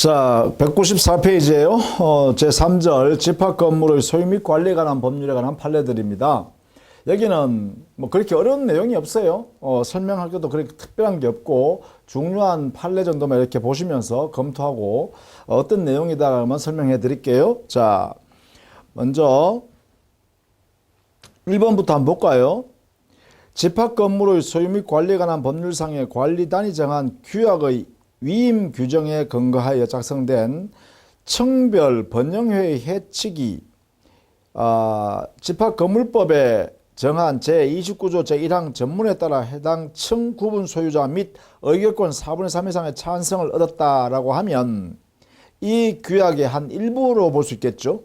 자, 194페이지에요. 제3절 집합 건물의 소유 및 관리에 관한 법률에 관한 판례들입니다. 여기는 뭐 그렇게 어려운 내용이 없어요. 설명할 것도 그렇게 특별한 게 없고 중요한 판례 정도만 이렇게 보시면서 검토하고 어떤 내용이다라면 설명해 드릴게요. 자, 먼저 1번부터 한번 볼까요? 집합 건물의 소유 및 관리에 관한 법률상의 관리단이 정한 규약의 위임 규정에 근거하여 작성된 청별 번영회의 해치기 집합건물법에 정한 제29조 제1항 전문에 따라 해당 층 구분 소유자 및 의결권 4분의 3 이상의 찬성을 얻었다라고 하면 이 규약의 한 일부로 볼 수 있겠죠.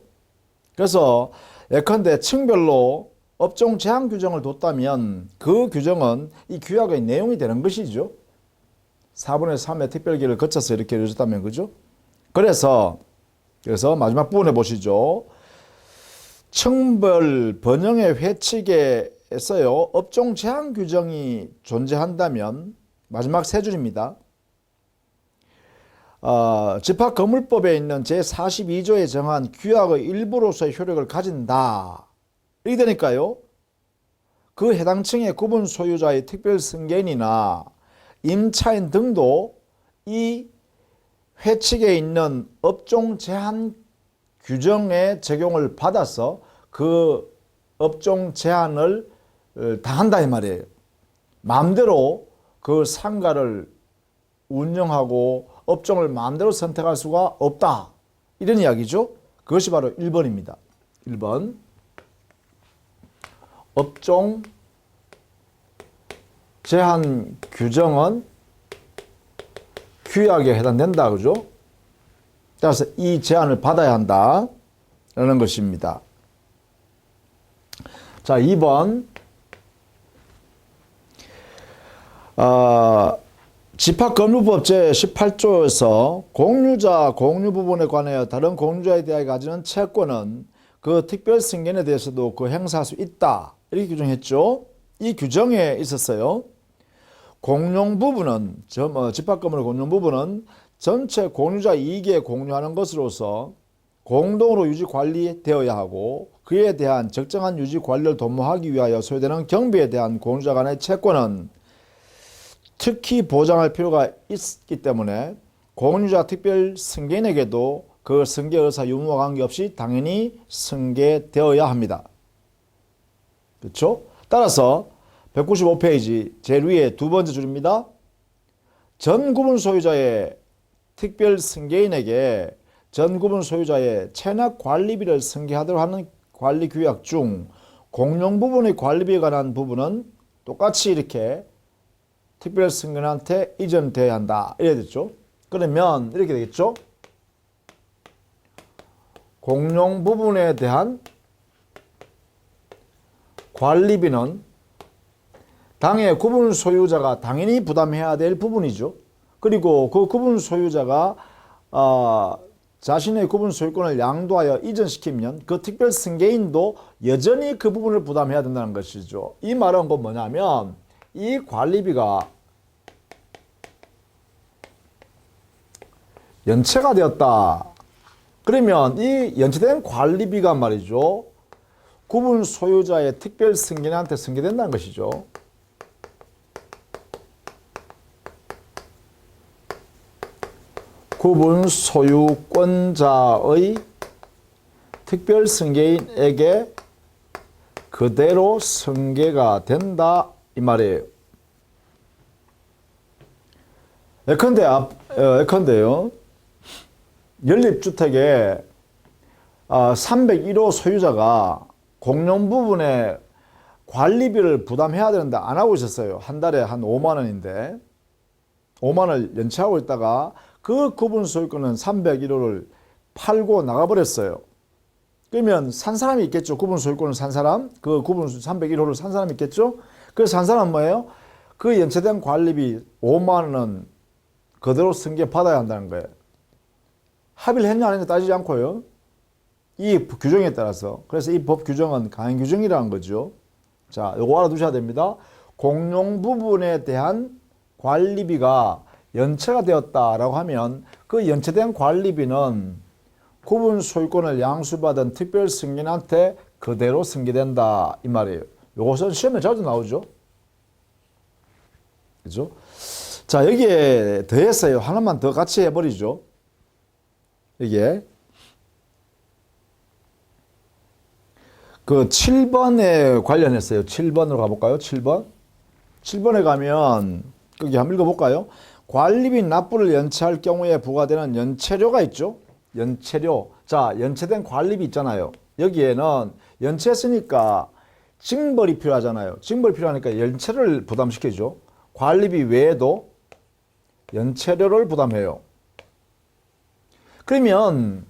그래서 예컨대 층별로 업종 제한 규정을 뒀다면 그 규정은 이 규약의 내용이 되는 것이죠. 4분의 3의 특별기를 거쳐서 이렇게 이루어졌다면, 그죠? 그래서 마지막 부분에 보시죠. 층별 번영의 회칙에서요, 업종 제한 규정이 존재한다면, 마지막 세 줄입니다. 집합건물법에 있는 제42조에 정한 규약의 일부로서의 효력을 가진다. 이렇게 되니까요, 그 해당 층의 구분 소유자의 특별 승계인이나 임차인 등도 이 회칙에 있는 업종 제한 규정의 적용을 받아서 그 업종 제한을 다 한다 이 말이에요. 마음대로 그 상가를 운영하고 업종을 마음대로 선택할 수가 없다. 이런 이야기죠. 그것이 바로 1번입니다. 1번. 업종 제한 규정은 규약에 해당된다. 그죠? 따라서 이 제한을 받아야 한다. 라는 것입니다. 자, 2번. 집합건물법 제18조에서 공유자 공유 부분에 관하여 다른 공유자에 대하여 가지는 채권은 그 특별 승계인에 대해서도 그 행사할 수 있다. 이렇게 규정했죠. 이 규정에 있었어요. 공용 부분은 집합건물의 공용 부분은 전체 공유자 이익에 공유하는 것으로서 공동으로 유지 관리되어야 하고 그에 대한 적정한 유지 관리를 도모하기 위하여 소요되는 경비에 대한 공유자 간의 채권은 특히 보장할 필요가 있기 때문에 공유자 특별 승계인에게도 그 승계 의사 유무와 관계없이 당연히 승계되어야 합니다. 그렇죠? 따라서 195페이지 제일 위에 두 번째 줄입니다. 전 구분 소유자의 특별 승계인에게 전 구분 소유자의 체납 관리비를 승계하도록 하는 관리 규약 중 공용 부분의 관리비에 관한 부분은 똑같이 이렇게 특별 승계인한테 이전돼야 한다. 이래야 됐죠. 그러면 이렇게 되겠죠. 공용 부분에 대한 관리비는 당의 구분 소유자가 당연히 부담해야 될 부분이죠. 그리고 그 구분 소유자가 자신의 구분 소유권을 양도하여 이전시키면 그 특별 승계인도 여전히 그 부분을 부담해야 된다는 것이죠. 이 말은 뭐냐면 이 관리비가 연체가 되었다. 그러면 이 연체된 관리비가 말이죠. 구분 소유자의 특별 승계인한테 승계된다는 것이죠. 구분 소유권자의 특별 승계인에게 그대로 승계가 된다 이 말이에요. 예컨대요. 연립주택에 301호 소유자가 공용 부분에 관리비를 부담해야 되는데 안 하고 있었어요. 한 달에 한 5만 원인데 5만 원을 연체하고 있다가 그 구분 소유권은 301호를 팔고 나가버렸어요. 그러면 산 사람이 있겠죠. 구분 소유권을 산 사람, 그 구분 301호를 산 사람이 있겠죠. 그래서 산 사람은 뭐예요? 그 연체된 관리비 5만 원은 그대로 승계 받아야 한다는 거예요. 합의를 했냐 안 했냐 따지지 않고요. 이 규정에 따라서. 그래서 이 법 규정은 강행 규정이라는 거죠. 자, 요거 알아두셔야 됩니다. 공용 부분에 대한 관리비가 연체가 되었다라고 하면 그 연체된 관리비는 구분 소유권을 양수받은 특별 승인한테 그대로 승계된다 이 말이에요. 이것은 시험에 자주 나오죠. 그죠? 자, 여기에 더했어요. 하나만 더 같이 해버리죠. 이게 그 7번에 관련했어요. 7번으로 가볼까요? 7번. 7번에 가면 여기 한번 읽어볼까요? 관리비 납부를 연체할 경우에 부과되는 연체료가 있죠. 연체료. 자, 연체된 관리비 있잖아요. 여기에는 연체했으니까 징벌이 필요하잖아요. 징벌이 필요하니까 연체를 부담시켜줘. 관리비 외에도 연체료를 부담해요. 그러면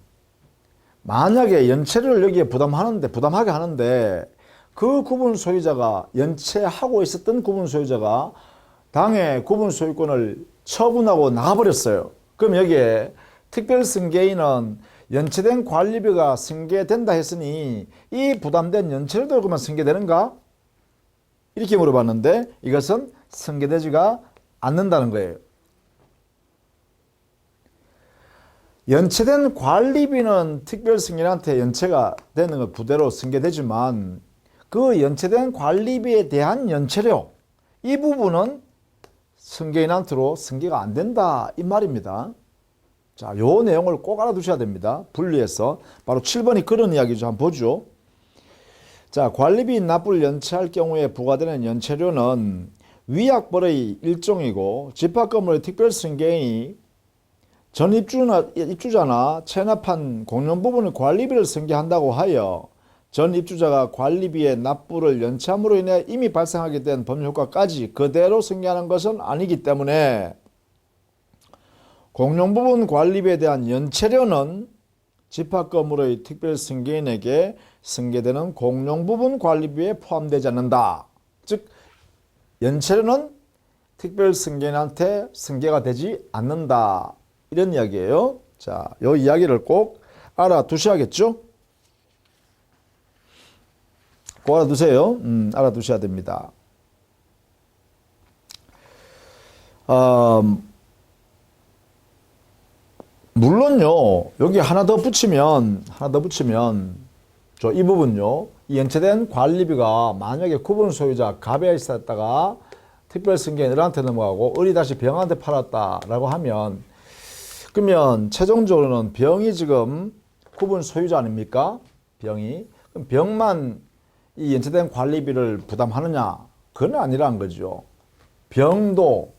만약에 연체료를 여기에 부담하게 하는데 그 구분 소유자가 연체하고 있었던 구분 소유자가 당해 구분 소유권을 처분하고 나가버렸어요. 그럼 여기에 특별승계인은 연체된 관리비가 승계된다 했으니 이 부담된 연체료도 그러면 승계되는가? 이렇게 물어봤는데 이것은 승계되지가 않는다는 거예요. 연체된 관리비는 특별승계인한테 연체가 되는 것 부대로 승계되지만 그 연체된 관리비에 대한 연체료 이 부분은 승계인한테로 승계가 안 된다 이 말입니다. 자, 요 내용을 꼭 알아두셔야 됩니다. 분리해서 바로 7번이 그런 이야기죠. 한번 보죠. 자, 관리비 납부를 연체할 경우에 부과되는 연체료는 위약벌의 일종이고 집합건물의 특별승계인이 전 입주자나 체납한 공용 부분의 관리비를 승계한다고 하여 전 입주자가 관리비의 납부를 연체함으로 인해 이미 발생하게 된 법률효과까지 그대로 승계하는 것은 아니기 때문에 공용 부분 관리비에 대한 연체료는 집합건물의 특별승계인에게 승계되는 공용 부분 관리비에 포함되지 않는다. 즉 연체료는 특별승계인한테 승계가 되지 않는다. 이런 이야기예요. 자, 이 이야기를 꼭 알아두셔야겠죠? 꼭 알아두세요. 알아두셔야 됩니다. 물론요, 여기 하나 더 붙이면, 이 부분요, 이 연체된 관리비가 만약에 구분 소유자 갑에 있었다가 특별승계인 을한테 넘어가고 을이 다시 병한테 팔았다라고 하면 그러면 최종적으로는 병이 지금 구분 소유자 아닙니까? 병이. 그럼 병만 이 연체된 관리비를 부담하느냐? 그건 아니란 거죠. 병도,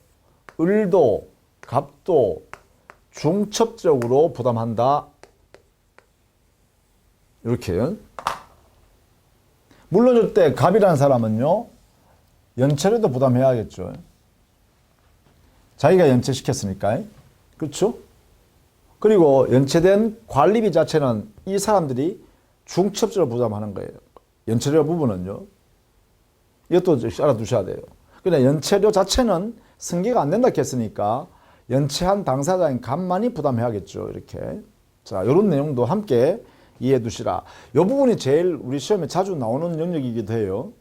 을도, 갑도 중첩적으로 부담한다. 이렇게. 물론 이때 갑이라는 사람은요. 연체료도 부담해야겠죠. 자기가 연체시켰으니까. 그렇죠? 그리고 연체된 관리비 자체는 이 사람들이 중첩적으로 부담하는 거예요. 연체료 부분은요. 이것도 알아두셔야 돼요. 그냥 연체료 자체는 승계가 안 된다 했으니까 연체한 당사자인 갑만이 부담해야겠죠. 이렇게. 자, 이런 내용도 함께 이해해 두시라. 이 부분이 제일 우리 시험에 자주 나오는 영역이기도 해요.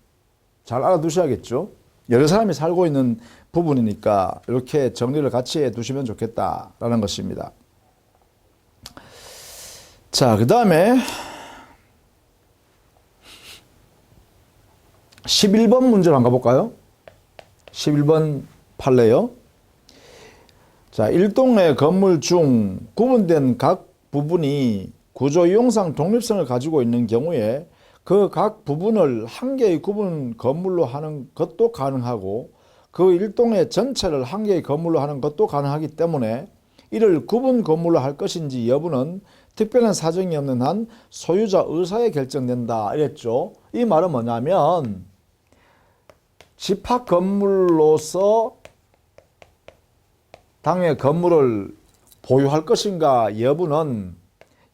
잘 알아두셔야겠죠. 여러 사람이 살고 있는 부분이니까 이렇게 정리를 같이 해 두시면 좋겠다라는 것입니다. 자, 그 다음에 11번 문제를 한번 가볼까요? 11번 판례요. 자, 일동의 건물 중 구분된 각 부분이 구조 이용상 독립성을 가지고 있는 경우에 그 각 부분을 한 개의 구분 건물로 하는 것도 가능하고 그 일동의 전체를 한 개의 건물로 하는 것도 가능하기 때문에 이를 구분 건물로 할 것인지 여부는 특별한 사정이 없는 한 소유자 의사에 결정된다 이랬죠. 이 말은 뭐냐면 집합 건물로서 당의 건물을 보유할 것인가 여부는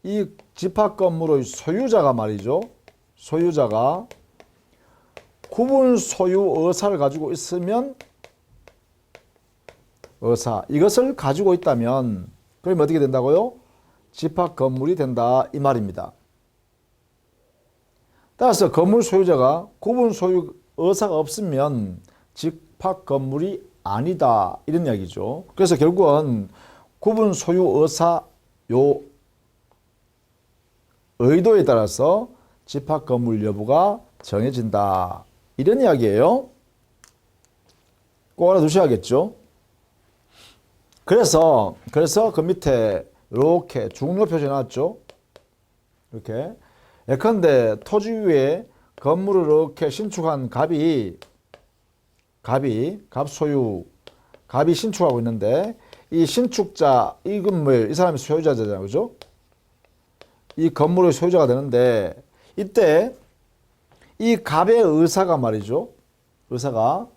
이 집합 건물의 소유자가 말이죠. 소유자가 구분 소유 의사를 가지고 있으면 이것을 가지고 있다면 그러면 어떻게 된다고요? 집합 건물이 된다 이 말입니다. 따라서 건물 소유자가 구분 소유 의사가 없으면 집합 건물이 아니다 이런 이야기죠. 그래서 결국은 구분 소유 의사 요 의도에 따라서 집합 건물 여부가 정해진다. 이런 이야기예요. 꼭 알아두셔야겠죠. 그래서 그 밑에 이렇게 중요 표시 나왔죠. 이렇게. 예컨대 토지 위에 건물을 이렇게 신축한 갑이 신축하고 있는데, 이 신축자, 이 건물, 이 사람이 소유자잖아요. 그죠? 이 건물의 소유자가 되는데, 이때 이 갑의 의사가 말이죠. 의사가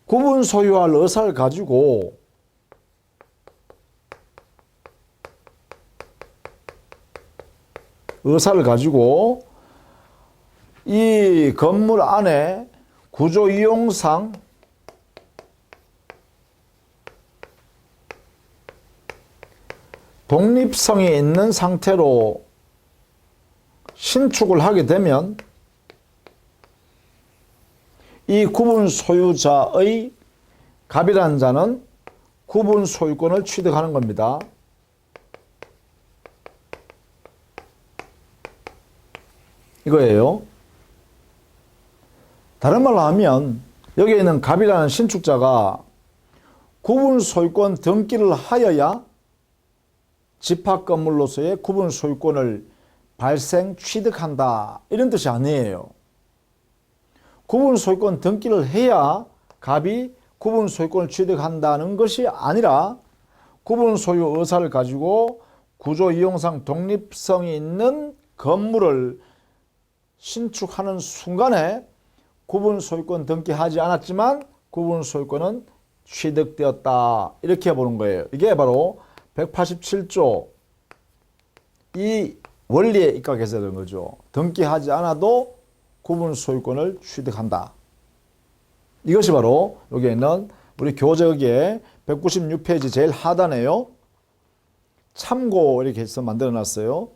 구분 소유할 의사를 가지고 이 건물 안에 구조 이용상 독립성이 있는 상태로 신축을 하게 되면 이 구분 소유자의 갑이라는 자는 구분 소유권을 취득하는 겁니다. 이거예요. 다른 말로 하면 여기에 있는 갑이라는 신축자가 구분 소유권 등기를 하여야 집합 건물로서의 구분 소유권을 발생 취득한다. 이런 뜻이 아니에요. 구분 소유권 등기를 해야 갑이 구분 소유권을 취득한다는 것이 아니라 구분 소유 의사를 가지고 구조 이용상 독립성이 있는 건물을 신축하는 순간에 구분 소유권 등기하지 않았지만 구분 소유권은 취득되었다. 이렇게 보는 거예요. 이게 바로 187조 이 원리에 입각해서 되는 거죠. 등기하지 않아도 구분 소유권을 취득한다. 이것이 바로 여기에 있는 우리 교재의 196페이지 제일 하단에요. 참고 이렇게 해서 만들어 놨어요.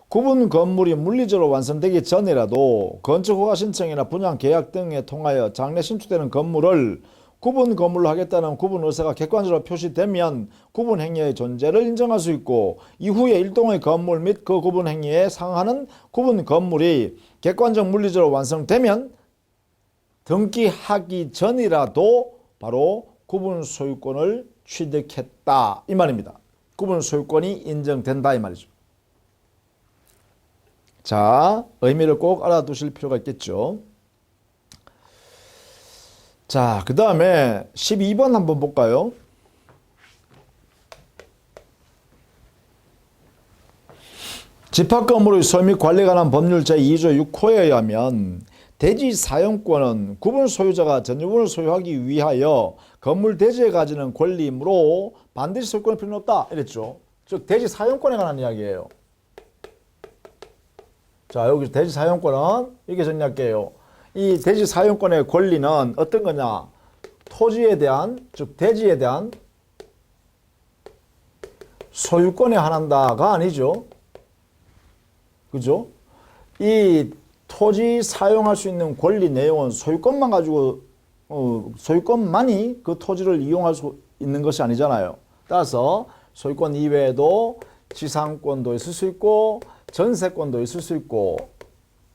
구분 건물이 물리적으로 완성되기 전이라도 건축 허가 신청이나 분양 계약 등에 통하여 장래 신축되는 건물을 구분 건물로 하겠다는 구분 의사가 객관적으로 표시되면 구분 행위의 존재를 인정할 수 있고, 이후에 일동의 건물 및 그 구분 행위에 상하는 구분 건물이 객관적 물리적으로 완성되면 등기하기 전이라도 바로 구분 소유권을 취득했다. 이 말입니다. 구분 소유권이 인정된다. 이 말이죠. 자, 의미를 꼭 알아두실 필요가 있겠죠. 자, 그 다음에 12번 한번 볼까요? 집합 건물의 소유 및 관리에 관한 법률 제2조 6호에 의하면 대지 사용권은 구분 소유자가 전유분을 소유하기 위하여 건물 대지에 가지는 권리이므로 반드시 소유권을 필요는 없다. 이랬죠. 즉 대지 사용권에 관한 이야기예요. 자, 여기 대지 사용권은 이렇게 정리할게요. 이 대지 사용권의 권리는 어떤 거냐? 토지에 대한, 즉 대지에 대한 소유권에 한한다가 아니죠. 그죠? 이 토지 사용할 수 있는 권리 내용은 소유권만 가지고 소유권만이 그 토지를 이용할 수 있는 것이 아니잖아요. 따라서 소유권 이외에도 지상권도 있을 수 있고 전세권도 있을 수 있고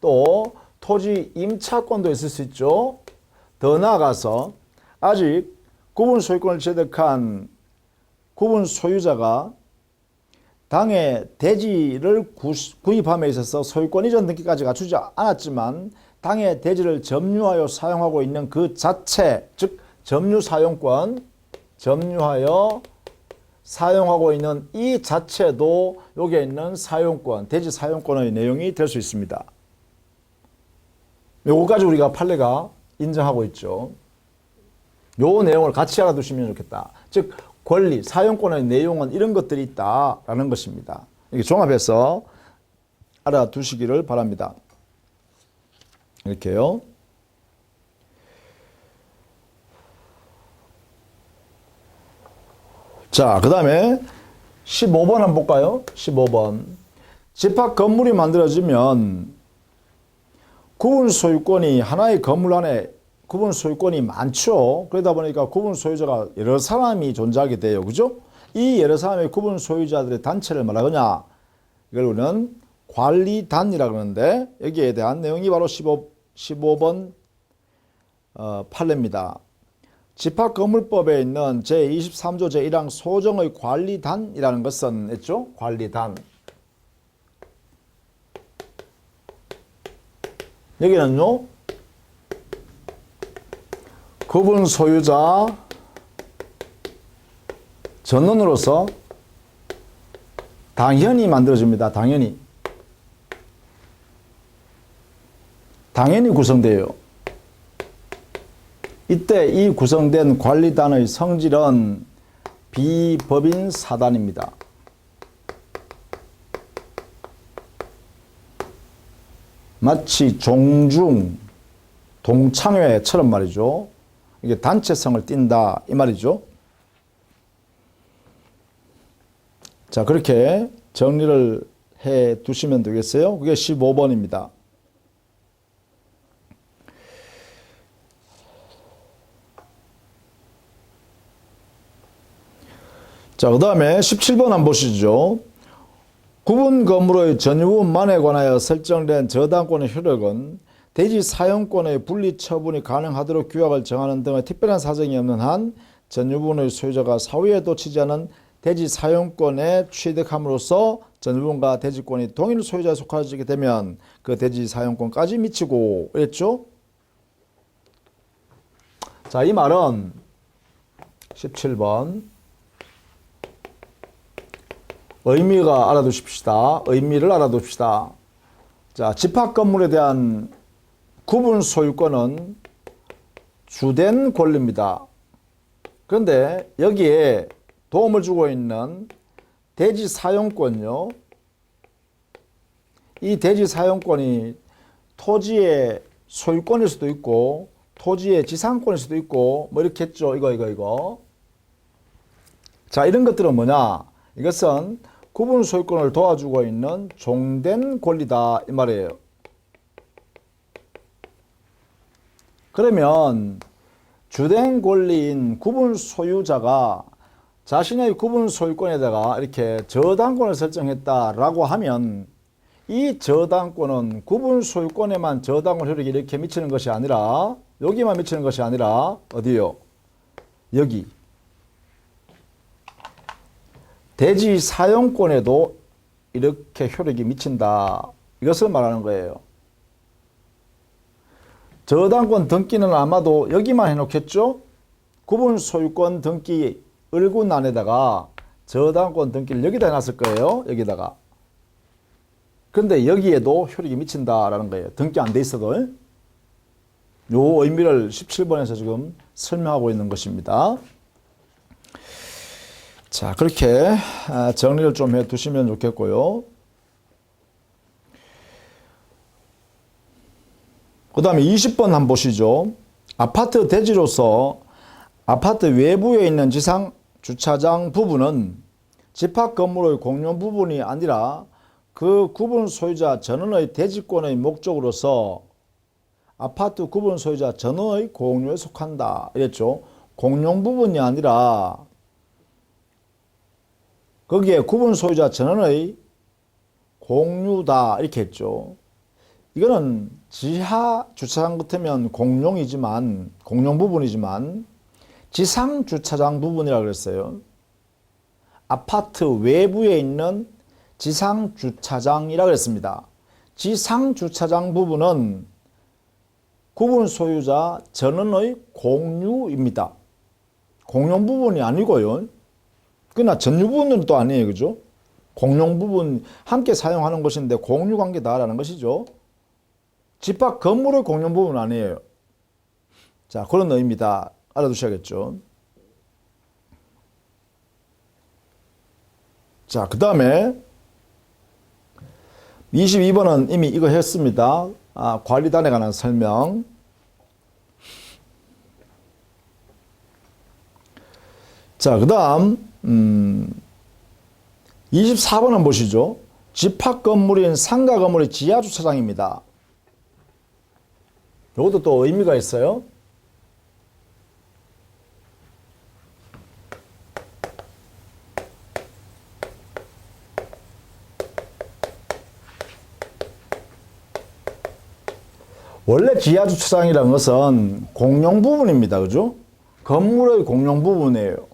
또 토지 임차권도 있을 수 있죠. 더 나아가서 아직 구분 소유권을 취득한 구분 소유자가 당의 대지를 구입함에 있어서 소유권 이전 등기까지 갖추지 않았지만 당의 대지를 점유하여 사용하고 있는 그 자체, 즉 점유사용권, 점유하여 사용하고 있는 이 자체도 여기에 있는 사용권, 대지 사용권의 내용이 될 수 있습니다. 요거까지 우리가 판례가 인정하고 있죠. 요 내용을 같이 알아두시면 좋겠다. 즉 권리, 사용권의 내용은 이런 것들이 있다라는 것입니다. 이렇게 종합해서 알아두시기를 바랍니다. 이렇게요. 자, 그 다음에 15번 한번 볼까요? 15번. 집합 건물이 만들어지면 구분 소유권이 하나의 건물 안에 구분 소유권이 많죠. 그러다 보니까 구분 소유자가 여러 사람이 존재하게 돼요. 그죠? 이 여러 사람의 구분 소유자들의 단체를 말하거냐, 이걸 우리는 관리단이라고 하는데, 여기에 대한 내용이 바로 15번 판례입니다. 집합건물법에 있는 제23조 제1항 소정의 관리단이라는 것은 했죠? 관리단. 여기는요, 구분 소유자 전원으로서 당연히 만들어집니다. 당연히 구성돼요. 이때 이 구성된 관리단의 성질은 비법인 사단입니다. 마치 종중, 동창회처럼 말이죠. 이게 단체성을 띈다 이 말이죠. 자, 그렇게 정리를 해 두시면 되겠어요. 그게 15번입니다. 자, 그 다음에 17번 한번 보시죠. 구분 건물의 전유분만에 관하여 설정된 저당권의 효력은 대지 사용권의 분리 처분이 가능하도록 규약을 정하는 등의 특별한 사정이 없는 한 전유분의 소유자가 사후에 도치지 않은 대지 사용권에 취득함으로써 전유분과 대지권이 동일 소유자에 속하게 되면 그 대지 사용권까지 미치고 그랬죠? 자, 이 말은 17번 의미가 알아두십시다. 의미를 알아둡시다. 자, 집합 건물에 대한 구분 소유권은 주된 권리입니다. 그런데 여기에 도움을 주고 있는 대지 사용권요. 이 대지 사용권이 토지의 소유권일 수도 있고 토지의 지상권일 수도 있고 뭐 이렇게 했죠. 이거. 자, 이런 것들은 뭐냐? 이것은 구분 소유권을 도와주고 있는 종된 권리다 이 말이에요. 그러면 주된 권리인 구분 소유자가 자신의 구분 소유권에다가 이렇게 저당권을 설정했다라고 하면 이 저당권은 구분 소유권에만 저당권 효력이 이렇게 미치는 것이 아니라 여기만 미치는 것이 아니라 어디요? 여기. 대지 사용권에도 이렇게 효력이 미친다. 이것을 말하는 거예요. 저당권 등기는 아마도 여기만 해놓겠죠? 구분 소유권 등기 을군란에다가 저당권 등기를 여기다 해놨을 거예요. 여기다가. 그런데 여기에도 효력이 미친다라는 거예요. 등기 안 돼 있어도. 요 의미를 17번에서 지금 설명하고 있는 것입니다. 자, 그렇게 정리를 좀 해 두시면 좋겠고요. 그 다음에 20번 한번 보시죠. 아파트 대지로서 아파트 외부에 있는 지상 주차장 부분은 집합 건물의 공용 부분이 아니라 그 구분 소유자 전원의 대지권의 목적으로서 아파트 구분 소유자 전원의 공유에 속한다. 이랬죠. 공용 부분이 아니라 거기에 구분 소유자 전원의 공유다 이렇게 했죠. 이거는 지하 주차장 같으면 공용이지만 공용 부분이지만 지상 주차장 부분이라고 그랬어요. 아파트 외부에 있는 지상 주차장이라고 했습니다. 지상 주차장 부분은 구분 소유자 전원의 공유입니다. 공용 부분이 아니고요. 그러나 전유 부분은 또 아니에요. 그죠? 공용 부분 함께 사용하는 것인데 공유 관계다라는 것이죠. 집합 건물의 공용 부분은 아니에요. 자, 그런 의미다. 알아두셔야겠죠. 자, 그 다음에 22번은 이미 이거 했습니다. 관리단에 관한 설명. 자, 그 다음 24번은 보시죠. 집합 건물인 상가 건물의 지하 주차장입니다. 이것도 또 의미가 있어요. 원래 지하주차장이라는 것은 공용 부분입니다. 그죠? 건물의 공용 부분이에요.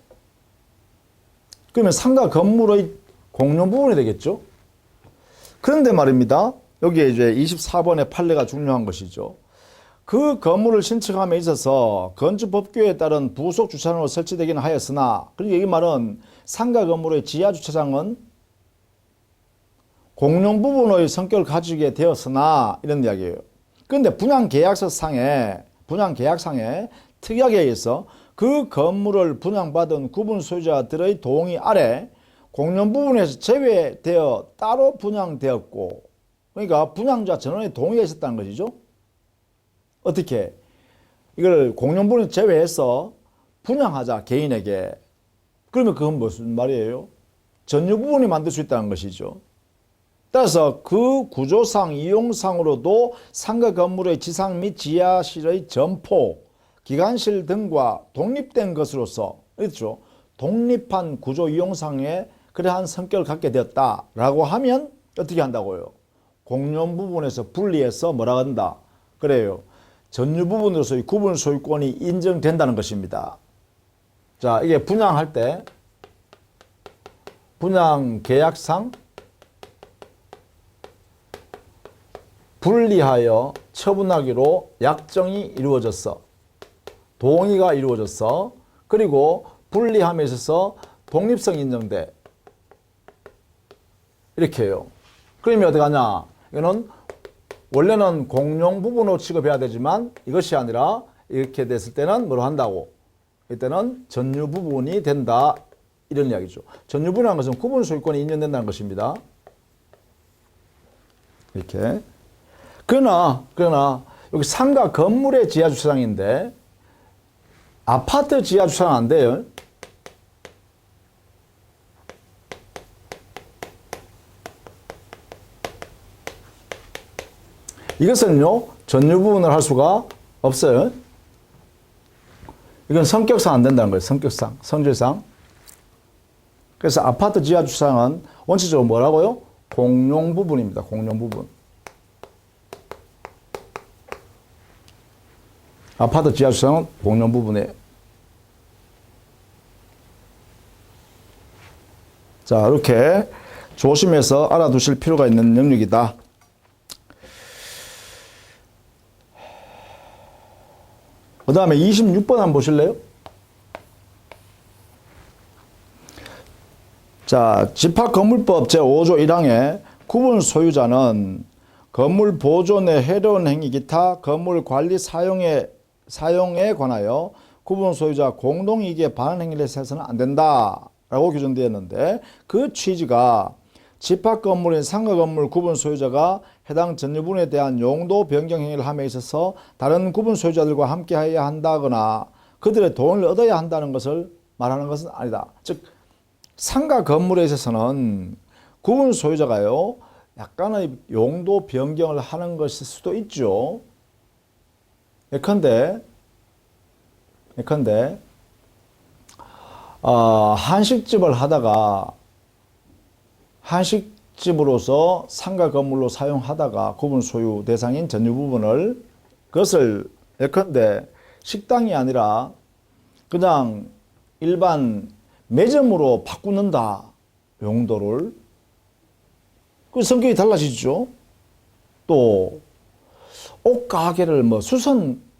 그러면 상가 건물의 공용 부분이 되겠죠? 그런데 말입니다. 여기에 이제 24번의 판례가 중요한 것이죠. 그 건물을 신축함에 있어서 건축법규에 따른 부속 주차장으로 설치되기는 하였으나, 그리고 이 말은 상가 건물의 지하주차장은 공용 부분의 성격을 가지게 되었으나, 이런 이야기예요. 그런데 분양계약상에 특약에 의해서 그 건물을 분양받은 구분 소유자들의 동의 아래 공용 부분에서 제외되어 따로 분양되었고, 그러니까 분양자 전원의 동의가 있었다는 것이죠. 어떻게? 이걸 공용 부분을 제외해서 분양하자, 개인에게. 그러면 그건 무슨 말이에요? 전유 부분이 만들 수 있다는 것이죠. 따라서 그 구조상, 이용상으로도 상가 건물의 지상 및 지하실의 점포, 기관실 등과 독립된 것으로서, 그렇죠? 독립한 구조 이용상에 그러한 성격을 갖게 되었다라고 하면 어떻게 한다고요? 공용 부분에서 분리해서 뭐라 한다? 그래요. 전유 부분으로서의 구분 소유권이 인정된다는 것입니다. 자, 이게 분양할 때 분양 계약상 분리하여 처분하기로 약정이 이루어졌어. 동의가 이루어졌어. 그리고 분리함에 있어서 독립성이 인정돼. 이렇게 해요. 그러면 어떻게 하냐? 이거는 원래는 공용 부분으로 취급해야 되지만 이것이 아니라 이렇게 됐을 때는 뭐로 한다고? 이때는 전유 부분이 된다. 이런 이야기죠. 전유 부분이라는 것은 구분 소유권이 인정된다는 것입니다. 이렇게. 그러나 여기 상가 건물의 지하주차장인데 아파트 지하주차장 안 돼요. 이것은요, 전유 부분을 할 수가 없어요. 이건 성격상 안 된다는 거예요. 성격상, 성질상. 그래서 아파트 지하주차장은 원칙적으로 뭐라고요? 공용 부분입니다. 공용 부분. 아파트 지하주차장은 공용 부분이에요. 자, 이렇게 조심해서 알아두실 필요가 있는 영역이다. 그 다음에 26번 한번 보실래요? 자, 집합건물법 제5조 1항에 구분 소유자는 건물 보존에 해로운 행위 기타 건물 관리 사용에 관하여 구분 소유자 공동이익에 반하는 행위를 해서는 안 된다라고 규정되었는데, 그 취지가 집합건물인 상가건물 구분 소유자가 해당 전유분에 대한 용도 변경 행위를 함에 있어서 다른 구분 소유자들과 함께 해야 한다거나 그들의 동의를 얻어야 한다는 것을 말하는 것은 아니다. 즉 상가 건물에 있어서는 구분 소유자가요 약간의 용도 변경을 하는 것일 수도 있죠. 예컨대 한식집을 하다가 한식집으로서 상가 건물로 사용하다가 구분 소유 대상인 전유 부분을, 그것을 예컨대 식당이 아니라 그냥 일반 매점으로 바꾸는다, 용도를. 그 성격이 달라지죠. 또 옷 가게를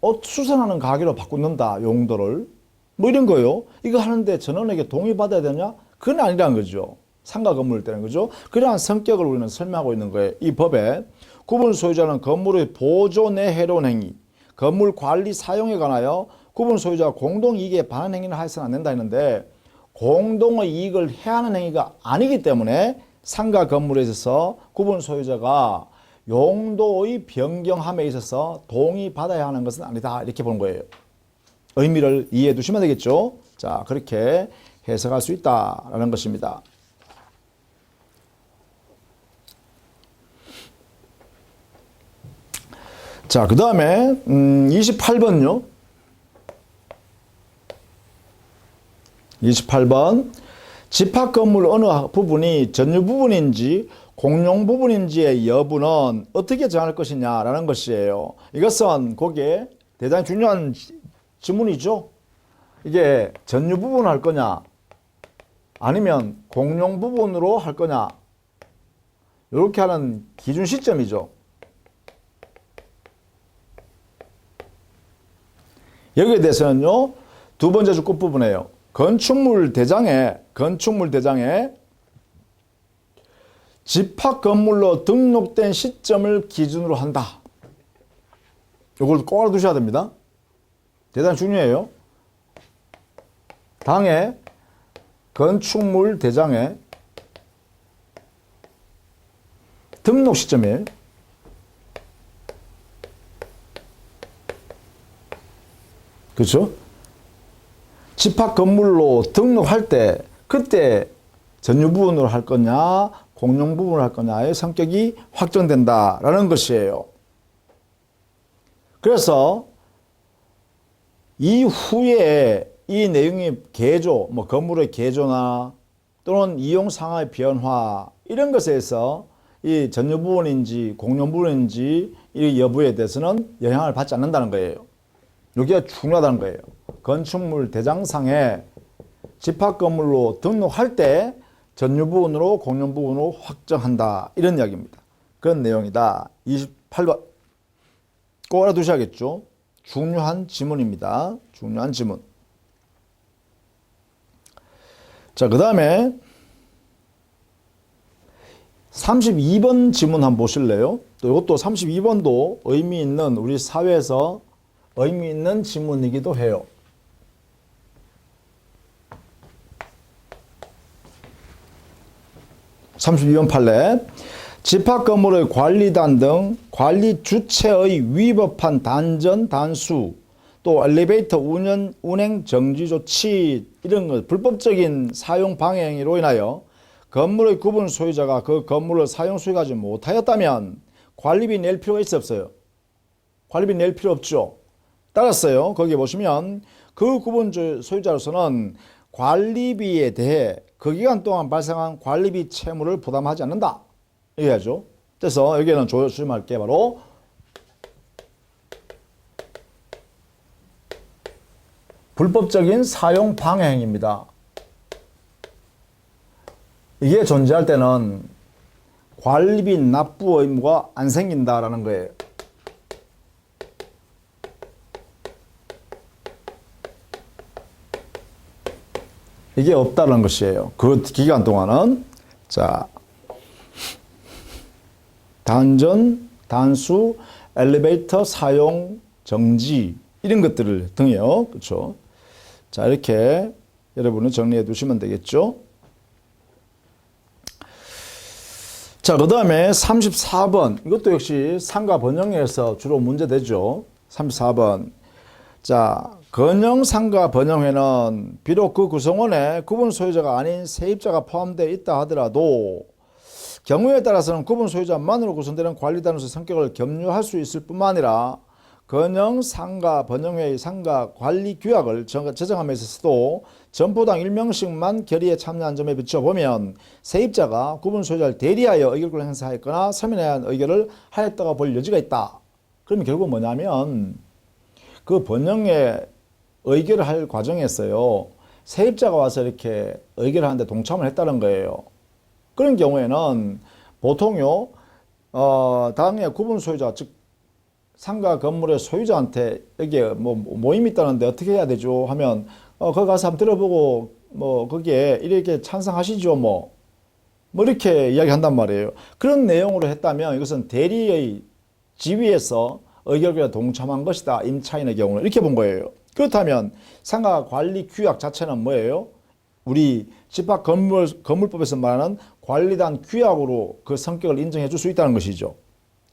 옷 수선하는 가게로 바꾸는다, 용도를. 뭐 이런 거요. 이거 하는데 전원에게 동의받아야 되냐? 그건 아니라는 거죠. 상가 건물일 때는, 그죠? 그러한 성격을 우리는 설명하고 있는 거예요. 이 법에 구분 소유자는 건물의 보존에 해로운 행위, 건물 관리 사용에 관하여 구분 소유자가 공동이익에 반하는 행위를 하여서는 안 된다 했는데, 공동의 이익을 해하는 행위가 아니기 때문에 상가 건물에 있어서 구분 소유자가 용도의 변경함에 있어서 동의받아야 하는 것은 아니다, 이렇게 보는 거예요. 의미를 이해해 두시면 되겠죠. 자, 그렇게 해석할 수 있다라는 것입니다. 자, 그 다음에 28번요. 28번. 집합 건물 어느 부분이 전유 부분인지 공용 부분인지의 여부는 어떻게 정할 것이냐라는 것이에요. 이것은 거기에 대단히 중요한 질문이죠. 이게 전유 부분 할 거냐 아니면 공용 부분으로 할 거냐 이렇게 하는 기준 시점이죠. 여기에 대해서는요, 두 번째 주 끝부분에요. 건축물 대장에 집합 건물로 등록된 시점을 기준으로 한다. 이걸 꼭 알아두셔야 됩니다. 대단히 중요해요. 당의 건축물 대장에 등록 시점이에요. 그렇죠? 집합 건물로 등록할 때 그때 전유 부분으로 할 거냐 공용 부분으로 할 거냐의 성격이 확정된다라는 것이에요. 그래서 이후에 이 내용이 개조, 뭐 건물의 개조나 또는 이용 상황의 변화 이런 것에서 이 전유 부분인지 공용 부분인지 이 여부에 대해서는 영향을 받지 않는다는 거예요. 여기가 중요하다는 거예요. 건축물 대장상에 집합 건물로 등록할 때 전유 부분으로 공용 부분으로 확정한다. 이런 이야기입니다. 그런 내용이다. 28번. 꼭 알아두셔야겠죠. 중요한 지문입니다. 중요한 지문. 자, 그 다음에 32번 지문 한번 보실래요? 또 이것도 32번도 의미 있는 우리 사회에서 의미 있는 지문이기도 해요. 32번 판례. 집합 건물의 관리단 등 관리 주체의 위법한 단전, 단수, 또 엘리베이터 운행 정지 조치 이런 것 불법적인 사용 방해 행위로 인하여 건물의 구분 소유자가 그 건물을 사용 수익하지 못하였다면 관리비 낼 필요가 있어 없어요? 관리비 낼 필요 없죠. 따랐어요. 거기 보시면 그 구분 소유자로서는 관리비에 대해 그 기간 동안 발생한 관리비 채무를 부담하지 않는다. 이해하죠? 그래서 여기에는 조심할 게 바로 불법적인 사용 방해 행위입니다. 이게 존재할 때는 관리비 납부 의무가 안 생긴다라는 거예요. 이게 없다는 것이에요. 그 기간 동안은. 자, 단전, 단수, 엘리베이터 사용 정지 이런 것들을 등이요. 그렇죠? 자, 이렇게 여러분은 정리해 두시면 되겠죠? 자, 그 다음에 34번. 이것도 역시 상가 번영회에서 주로 문제되죠. 34번. 자, 건영 상가 번영회는 비록 그 구성원에 구분 소유자가 아닌 세입자가 포함되어 있다 하더라도 경우에 따라서는 구분 소유자만으로 구성되는 관리단으로서 성격을 겸유할 수 있을 뿐만 아니라 건영 상가 번영회의 상가 관리 규약을 제정함에 있어서도 점포당 1명씩만 결의에 참여한 점에 비춰보면 세입자가 구분 소유자를 대리하여 의결권을 행사했거나 서면에 대한 의결을 하였다고 볼 여지가 있다. 그러면 결국 뭐냐면 그 번영회 의결을 할 과정에서요, 세입자가 와서 이렇게 의결을 하는데 동참을 했다는 거예요. 그런 경우에는 보통요, 당의 구분 소유자, 즉 상가 건물의 소유자한테 여기에 뭐 모임이 있다는데 어떻게 해야 되죠? 하면 거기 가서 한번 들어보고 뭐 거기에 이렇게 찬성하시죠? 뭐 이렇게 이야기한단 말이에요. 그런 내용으로 했다면 이것은 대리의 지위에서 의결권에 동참한 것이다. 임차인의 경우는 이렇게 본 거예요. 그렇다면 상가 관리 규약 자체는 뭐예요? 우리 집합 건물법에서 말하는 관리단 규약으로 그 성격을 인정해 줄 수 있다는 것이죠.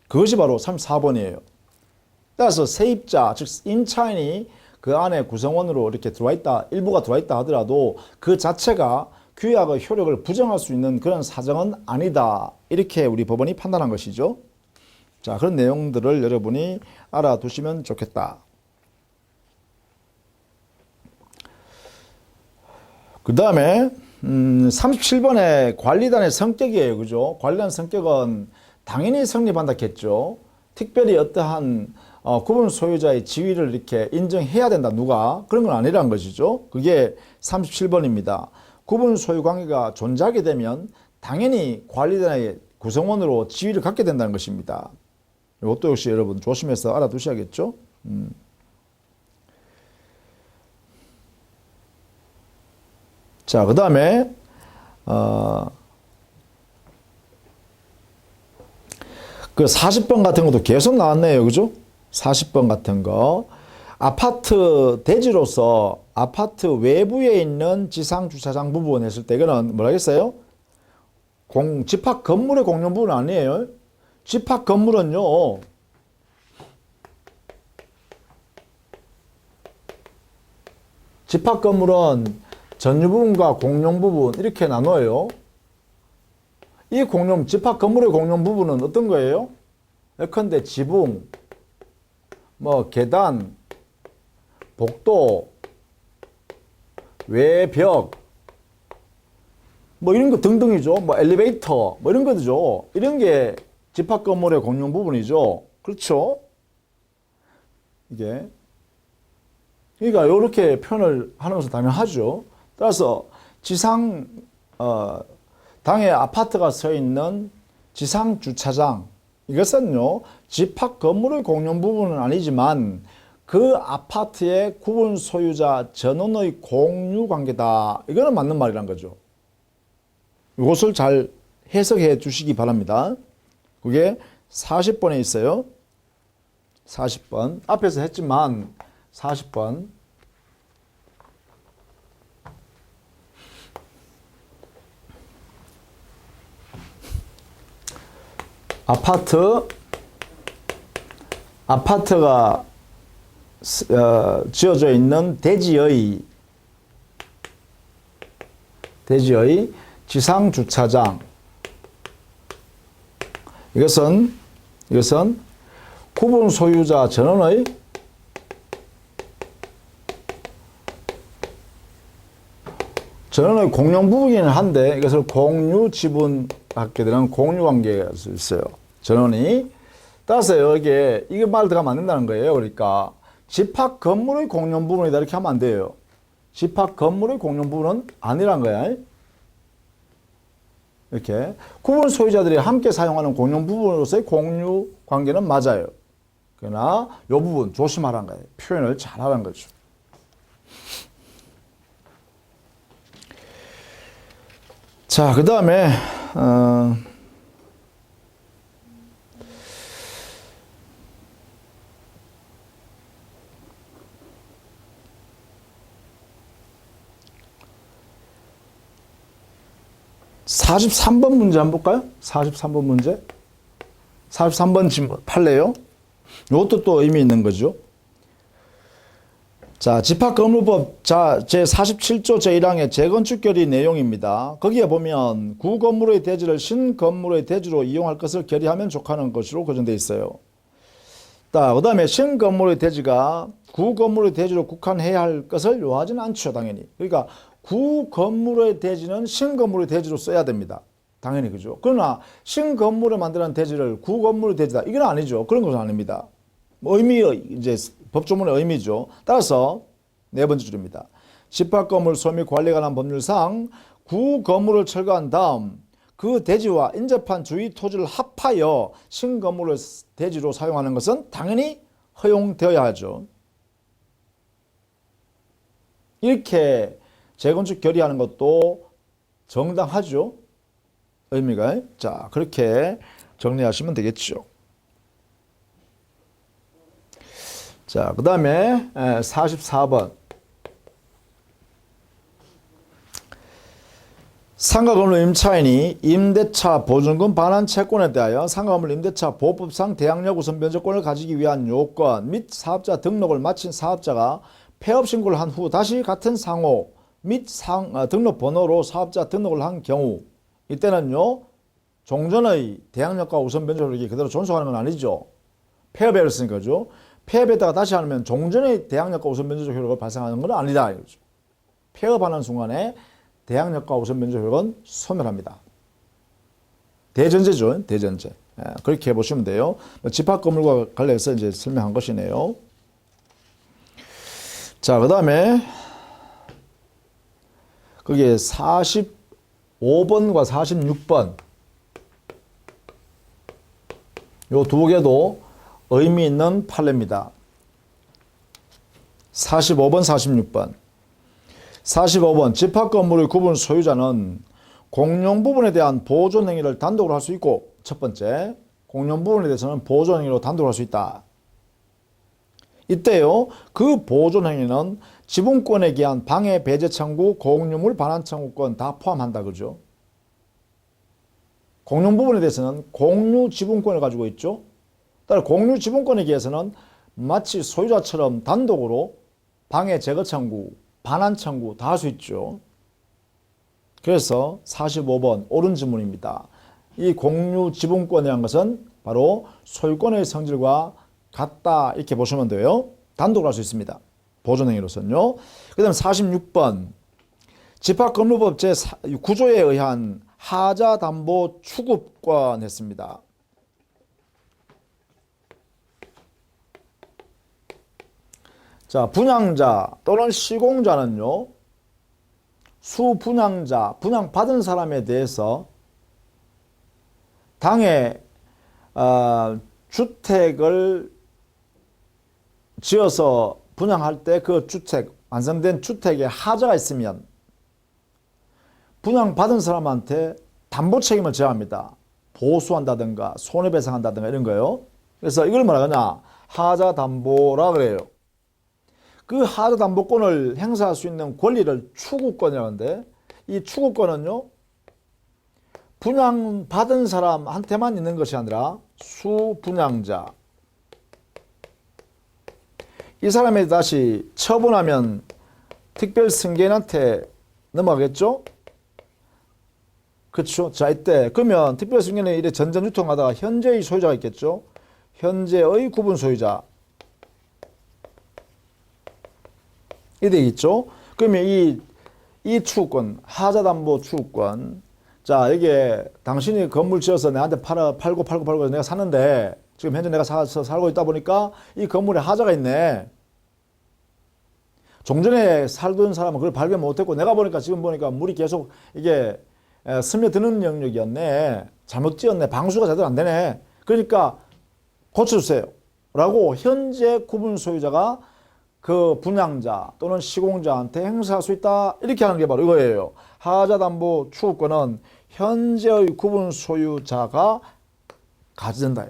그것이 바로 34번이에요. 따라서 세입자, 즉 임차인이 그 안에 구성원으로 이렇게 들어와 있다, 일부가 들어와 있다 하더라도 그 자체가 규약의 효력을 부정할 수 있는 그런 사정은 아니다. 이렇게 우리 법원이 판단한 것이죠. 자, 그런 내용들을 여러분이 알아두시면 좋겠다. 그 다음에 37번에 관리단의 성격이에요. 그죠? 관리단 성격은 당연히 성립한다겠죠. 특별히 어떠한 구분 소유자의 지위를 이렇게 인정해야 된다. 누가? 그런 건 아니란 것이죠. 그게 37번입니다. 구분 소유 관계가 존재하게 되면 당연히 관리단의 구성원으로 지위를 갖게 된다는 것입니다. 이것도 역시 여러분 조심해서 알아두셔야겠죠. 자, 그 다음에 그 40번 같은 것도 계속 나왔네요. 그죠? 40번 같은 거. 아파트 대지로서 아파트 외부에 있는 지상 주차장 부분 했을 때 이거는 뭐라 했어요? 집합 건물의 공용 부분 아니에요. 집합 건물은요. 집합 건물은 전유 부분과 공용 부분 이렇게 나눠요. 이 집합 건물의 공용 부분은 어떤 거예요? 예컨대 지붕, 계단, 복도, 외벽, 이런 거 등등이죠. 엘리베이터, 이런 거죠. 이런 게 집합 건물의 공용 부분이죠. 그렇죠? 이게. 그러니까 이렇게 표현을 하는 것은 당연하죠. 따라서 당에 아파트가 서 있는 지상 주차장, 이것은요, 집합 건물의 공용 부분은 아니지만 그 아파트의 구분 소유자 전원의 공유 관계다. 이거는 맞는 말이란 거죠. 이것을 잘 해석해 주시기 바랍니다. 그게 40번에 있어요. 40번. 앞에서 했지만 40번. 아파트가 지어져 있는 대지의 지상 주차장. 이것은 구분 소유자 전원의 공용 부분이긴 한데 이것을 공유 지분 갖게 되는 공유 관계가 있어요. 전원이. 따라서 여기에 이게 말 들어가면 안 된다는 거예요. 그러니까 집합 건물의 공용 부분이다 이렇게 하면 안 돼요. 집합 건물의 공용 부분은 아니란 거야. 이렇게 구분 소유자들이 함께 사용하는 공용 부분으로서의 공유 관계는 맞아요. 그러나 이 부분 조심하라는 거예요. 표현을 잘하라는 거죠. 자, 그 다음에 43번 문제 한번 볼까요? 43번 문제. 43번 질문 판례요. 이것도 또 의미 있는 거죠. 자, 집합건물법 제47조 제1항의 재건축 결의 내용입니다. 거기에 보면 구건물의 대지를 신건물의 대지로 이용할 것을 결의하면 족하는 것으로 규정되어 있어요. 그 다음에 신건물의 대지가 구건물의 대지로 국한해야 할 것을 요하지는 않죠. 당연히. 그러니까 구건물의 대지는 신건물의 대지로 써야 됩니다. 당연히 그죠. 그러나 신건물을 만드는 대지를 구건물의 대지다. 이건 아니죠. 그런 것은 아닙니다. 이제 법조문의 의미죠. 따라서 네 번째 줄입니다. 집합건물 소유 관리에 관한 법률상 구건물을 철거한 다음 그 대지와 인접한 주위 토지를 합하여 신건물을 대지로 사용하는 것은 당연히 허용되어야 하죠. 이렇게 재건축 결의하는 것도 정당하죠. 의미가. 자, 그렇게 정리하시면 되겠죠. 자, 그 다음에 44번. 상가건물 임차인이 임대차 보증금 반환 채권에 대하여 상가건물 임대차 보호법상 대항력 우선 변제권을 가지기 위한 요건 및 사업자 등록을 마친 사업자가 폐업 신고를 한 후 다시 같은 상호 및 등록 번호로 사업자 등록을 한 경우, 이때는요 종전의 대항력과 우선 변제를 그대로 존속하는 건 아니죠. 폐업에 했으니까 죠. 폐업했다가 다시 하면 종전의 대항력과 우선 변제적 효력을 발생하는 건 아니다. 이거죠. 폐업하는 순간에 대항력과 우선 변조 효력은 소멸합니다. 대전제죠. 대전제. 그렇게 해보시면 돼요. 집합 건물과 관련해서 이제 설명한 것이네요. 자, 그 다음에 거기에 45번과 46번 요 두 개도 의미 있는 판례입니다. 45번, 46번. 45번 집합 건물의 구분 소유자는 공용 부분에 대한 보존 행위를 단독으로 할 수 있고, 첫 번째, 공용 부분에 대해서는 보존 행위로 단독으로 할 수 있다. 이때요, 그 보존 행위는 지분권에 기한 방해, 배제 청구, 공유물 반환 청구권 다 포함한다, 그죠? 공용 부분에 대해서는 공유 지분권을 가지고 있죠. 따라 공유 지분권에 기해서는 마치 소유자처럼 단독으로 방해, 제거 청구, 반환 청구 다 할 수 있죠. 그래서 45번 옳은 질문입니다. 이 공유 지분권이라는 것은 바로 소유권의 성질과 같다 이렇게 보시면 돼요. 단독으로 할 수 있습니다. 보존행위로서는요. 그 다음 46번 집합건물법 제9조에 의한 하자담보 추급권 했습니다. 자, 분양자 또는 시공자는요, 수분양자, 분양받은 사람에 대해서 당해 주택을 지어서 분양할 때 그 주택, 완성된 주택에 하자가 있으면 분양받은 사람한테 담보 책임을 져합니다. 보수한다든가 손해배상한다든가 이런 거요. 그래서 이걸 뭐라 하냐, 하자담보라 그래요. 그 하자담보권을 행사할 수 있는 권리를 추구권이라고 하는데, 이 추구권은요, 분양받은 사람한테만 있는 것이 아니라 수분양자, 이 사람이 다시 처분하면 특별승계인한테 넘어가겠죠? 그렇죠? 자, 이때 그러면 특별승계인이 이래 전전유통하다가 현재의 소유자가 있겠죠? 현재의 구분 소유자 이 되겠죠? 그러면 이 추구권, 하자담보 추구권, 자, 이게 당신이 건물 지어서 내한테 팔고 내가 샀는데 지금 현재 내가 살고 있다 보니까 이 건물에 하자가 있네. 종전에 살던 사람은 그걸 발견 못했고 내가 보니까 지금 보니까 물이 계속 이게 스며드는 영역이었네. 잘못 지었네. 방수가 제대로 안 되네. 그러니까 고쳐주세요. 라고 현재 구분 소유자가 그 분양자 또는 시공자한테 행사할 수 있다. 이렇게 하는 게 바로 이거예요. 하자담보 추구권은 현재의 구분 소유자가 가진다.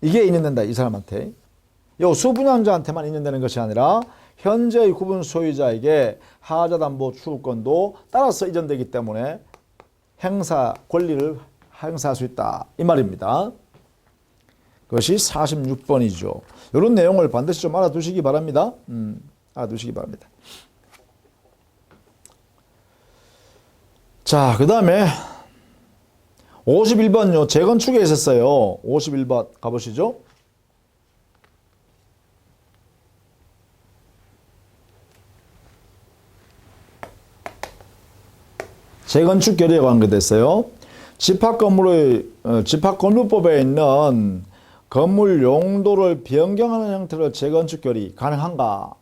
이게 인정된다. 이 사람한테. 요 수분양자한테만 인정되는 것이 아니라 현재의 구분 소유자에게 하자담보 추구권도 따라서 이전되기 때문에 권리를 행사할 수 있다. 이 말입니다. 그것이 46번이죠. 이런 내용을 반드시 좀 알아두시기 바랍니다. 알아두시기 바랍니다. 자, 그 다음에 51번요. 재건축에 있었어요. 51번 가보시죠. 재건축 결의에 관계됐어요. 집합건물법에 있는 건물 용도를 변경하는 형태로 재건축 결의 가능한가?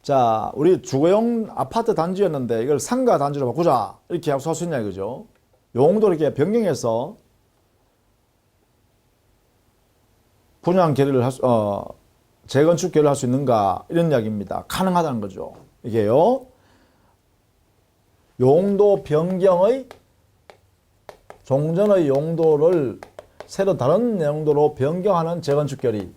자, 우리 주거용 아파트 단지였는데 이걸 상가 단지로 바꾸자 이렇게 할 수 있냐 이거죠. 용도를 이렇게 변경해서 분양 결의를 재건축 결의를 할 수 있는가 이런 이야기입니다. 가능하다는 거죠. 이게요. 용도 변경의 종전의 용도를 새로 다른 용도로 변경하는 재건축 결의.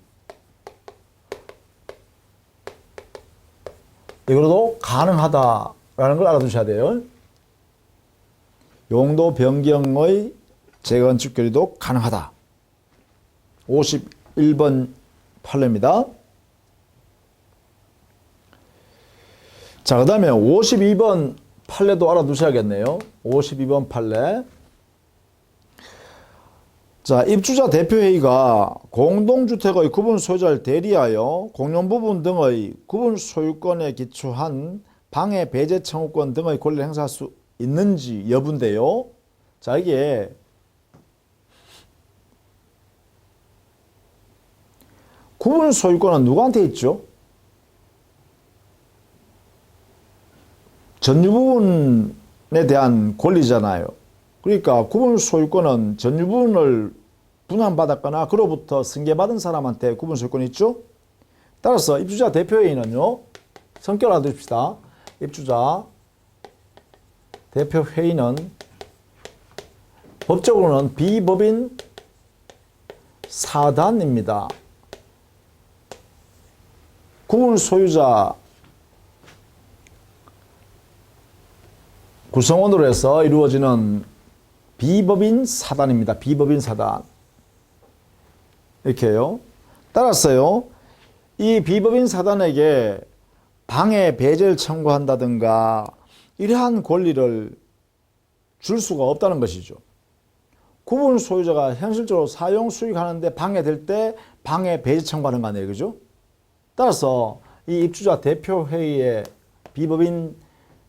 이거로도 가능하다라는 걸 알아두셔야 돼요. 용도 변경의 재건축 결의도 가능하다. 51번 판례입니다. 자, 그 다음에 52번 판례도 알아두셔야겠네요. 52번 판례. 자, 입주자 대표회의가 공동주택의 구분 소유자를 대리하여 공용 부분 등의 구분 소유권에 기초한 방해 배제 청구권 등의 권리를 행사할 수 있는지 여부인데요. 자, 이게 구분 소유권은 누구한테 있죠? 전유 부분에 대한 권리잖아요. 그러니까 구분 소유권은 전유 부분을 분양받았거나 그로부터 승계받은 사람한테 구분 소유권이 있죠. 따라서 입주자 대표회의는요. 성격을 알아두십시다. 입주자 대표회의는 법적으로는 비법인 사단입니다. 구분 소유자 구성원으로 해서 이루어지는 비법인 사단입니다. 비법인 사단. 이렇게요. 따라서요. 이 비법인 사단에게 방해 배제를 청구한다든가 이러한 권리를 줄 수가 없다는 것이죠. 구분 소유자가 현실적으로 사용 수익하는데 방해될 때 방해 배제 청구하는 거 아니에요. 그죠? 따라서 이 입주자 대표회의의 비법인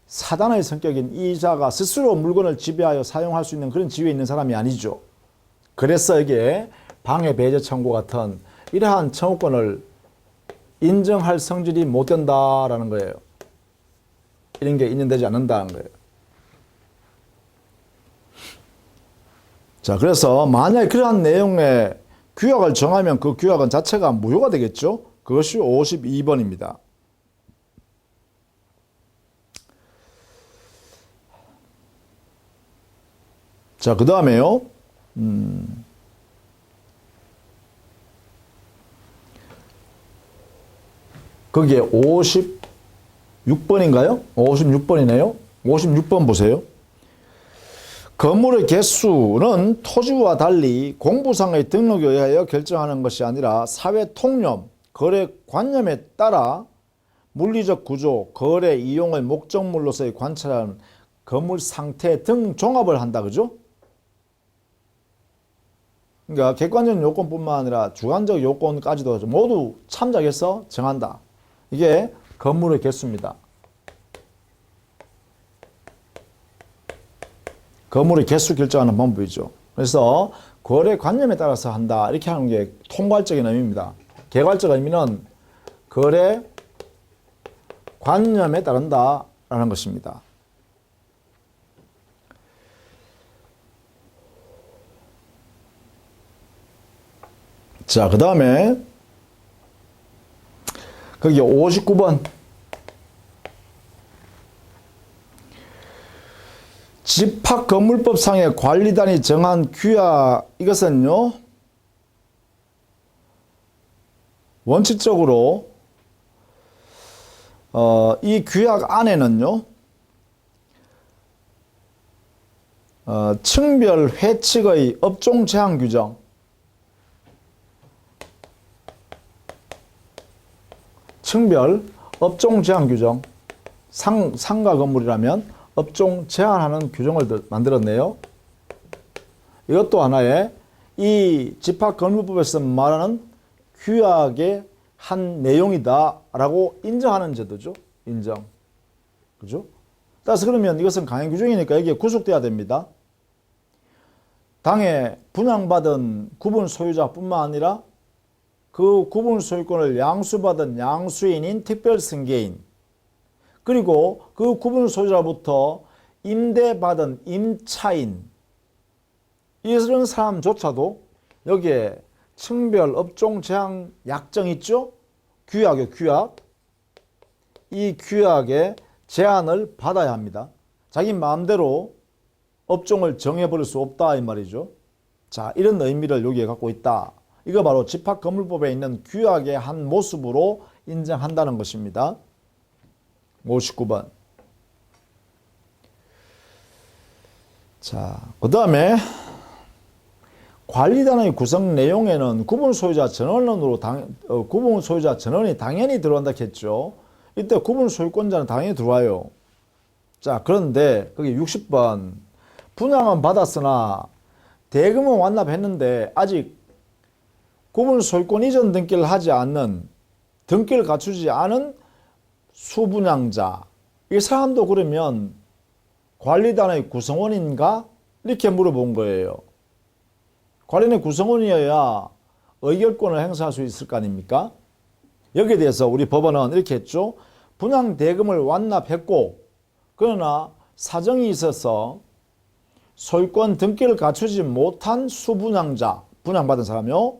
사단의 성격인 이자가 스스로 물건을 지배하여 사용할 수 있는 그런 지위에 있는 사람이 아니죠. 그래서 이게 방해 배제 청구 같은 이러한 청구권을 인정할 성질이 못 된다라는 거예요. 이런 게 인정되지 않는다는 거예요. 자, 그래서 만약에 그러한 내용의 규약을 정하면 그 규약은 자체가 무효가 되겠죠. 그것이 52번입니다. 자, 그 다음에요. 거기에 56번인가요? 56번이네요. 56번 보세요. 건물의 개수는 토지와 달리 공부상의 등록에 의하여 결정하는 것이 아니라 사회 통념, 거래 관념에 따라 물리적 구조, 거래 이용의 목적물로서의 관찰하는 건물 상태 등 종합을 한다. 그죠? 그러니까 객관적 요건뿐만 아니라 주관적 요건까지도 모두 참작해서 정한다. 이게 건물의 개수입니다. 건물의 개수 결정하는 방법이죠. 그래서 거래 관념에 따라서 한다. 이렇게 하는 게 통괄적인 의미입니다. 개괄적 의미는 거래 관념에 따른다라는 것입니다. 자, 그 다음에 거기 59번 집합건물법상의 관리단이 정한 규약, 이것은요 원칙적으로 이 규약 안에는요 층별 회칙의 업종 제한 규정, 층별 업종 제한 규정, 상가 건물이라면 업종 제한하는 규정을 만들었네요. 이것도 하나의 이 집합건물법에서 말하는 규약의 한 내용이다라고 인정하는 제도죠. 인정. 그죠? 따라서 그러면 이것은 강행 규정이니까 여기에 구속돼야 됩니다. 당해 분양받은 구분 소유자뿐만 아니라 그 구분 소유권을 양수받은 양수인인 특별승계인, 그리고 그 구분 소유자로부터 임대받은 임차인, 이런 사람조차도 여기에 층별 업종 제한 약정 있죠? 규약이요, 규약. 이 규약의 제한을 받아야 합니다. 자기 마음대로 업종을 정해버릴 수 없다 이 말이죠. 자, 이런 의미를 여기에 갖고 있다. 이거 바로 집합건물법에 있는 규약의 한 모습으로 인정한다는 것입니다. 59번. 자, 그 다음에 관리단의 구성 내용에는 구분 소유자 전원론으로 구분 소유자 전원이 당연히 들어간다 했죠. 이때 구분 소유권자는 당연히 들어와요. 자, 그런데 거기 60번 분양은 받았으나 대금은 완납했는데 아직 구분 소유권 이전 등기를 하지 않는, 등기를 갖추지 않은 수분양자, 이 사람도 그러면 관리단의 구성원인가? 이렇게 물어본 거예요. 관리단의 구성원이어야 의결권을 행사할 수 있을 거 아닙니까? 여기에 대해서 우리 법원은 이렇게 했죠. 분양대금을 완납했고 그러나 사정이 있어서 소유권 등기를 갖추지 못한 수분양자, 분양받은 사람이요.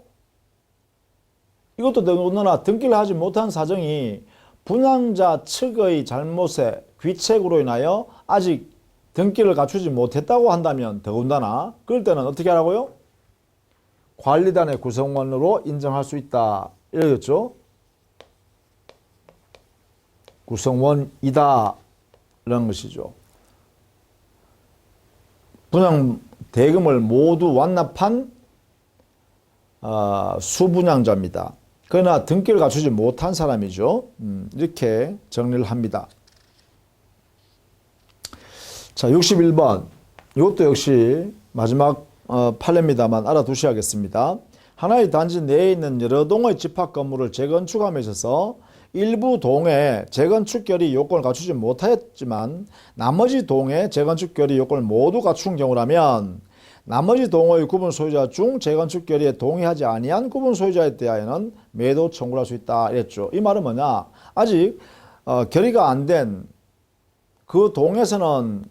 이것도 더군다나 등기를 하지 못한 사정이 분양자 측의 잘못에 귀책으로 인하여 아직 등기를 갖추지 못했다고 한다면 더군다나 그럴 때는 어떻게 하라고요? 관리단의 구성원으로 인정할 수 있다. 이러겠죠. 구성원이다. 라는 것이죠. 분양 대금을 모두 완납한 수분양자입니다. 그러나 등기를 갖추지 못한 사람이죠. 이렇게 정리를 합니다. 자, 61번. 이것도 역시 마지막 판례입니다만 알아두셔야겠습니다. 하나의 단지 내에 있는 여러 동의 집합 건물을 재건축함에 있어서 일부 동의 재건축 결의 요건을 갖추지 못하였지만 나머지 동의 재건축 결의 요건을 모두 갖춘 경우라면 나머지 동의 구분 소유자 중 재건축 결의에 동의하지 아니한 구분 소유자에 대하여는 매도 청구를 할 수 있다 이랬죠. 이 말은 뭐냐? 아직 결의가 안 된 그 동에서는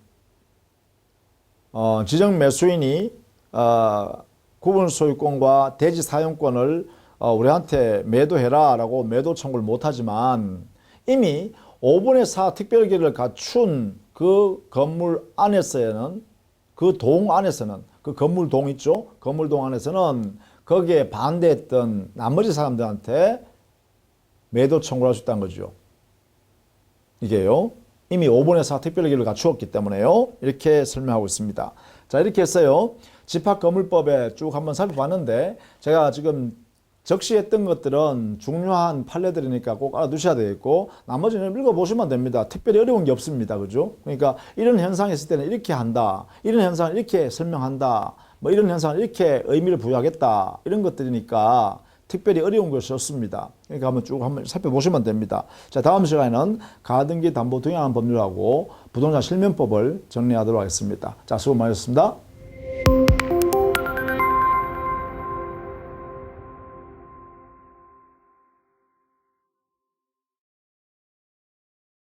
지정 매수인이 구분 소유권과 대지 사용권을 우리한테 매도해라 라고 매도 청구를 못하지만 이미 5분의 4 특별결의를 갖춘 그 건물 안에서는 그 동 안에서는 그 건물동 있죠. 건물동 안에서는 거기에 반대했던 나머지 사람들한테 매도 청구를 할 수 있다는 거죠. 이게요. 이미 5분의 4 특별결의를 갖추었기 때문에요. 이렇게 설명하고 있습니다. 자, 이렇게 했어요. 집합건물법에 쭉 한번 살펴봤는데 제가 지금 적시했던 것들은 중요한 판례들이니까 꼭 알아두셔야 되겠고 나머지는 읽어보시면 됩니다. 특별히 어려운 게 없습니다. 그죠? 그러니까 이런 현상이 있을 때는 이렇게 한다. 이런 현상을 이렇게 설명한다. 뭐 이런 현상을 이렇게 의미를 부여하겠다. 이런 것들이니까 특별히 어려운 것이 없습니다. 그러니까 한번 살펴보시면 됩니다. 자, 다음 시간에는 가등기 담보 등용한 법률하고 부동산 실명법을 정리하도록 하겠습니다. 자, 수고 많으셨습니다.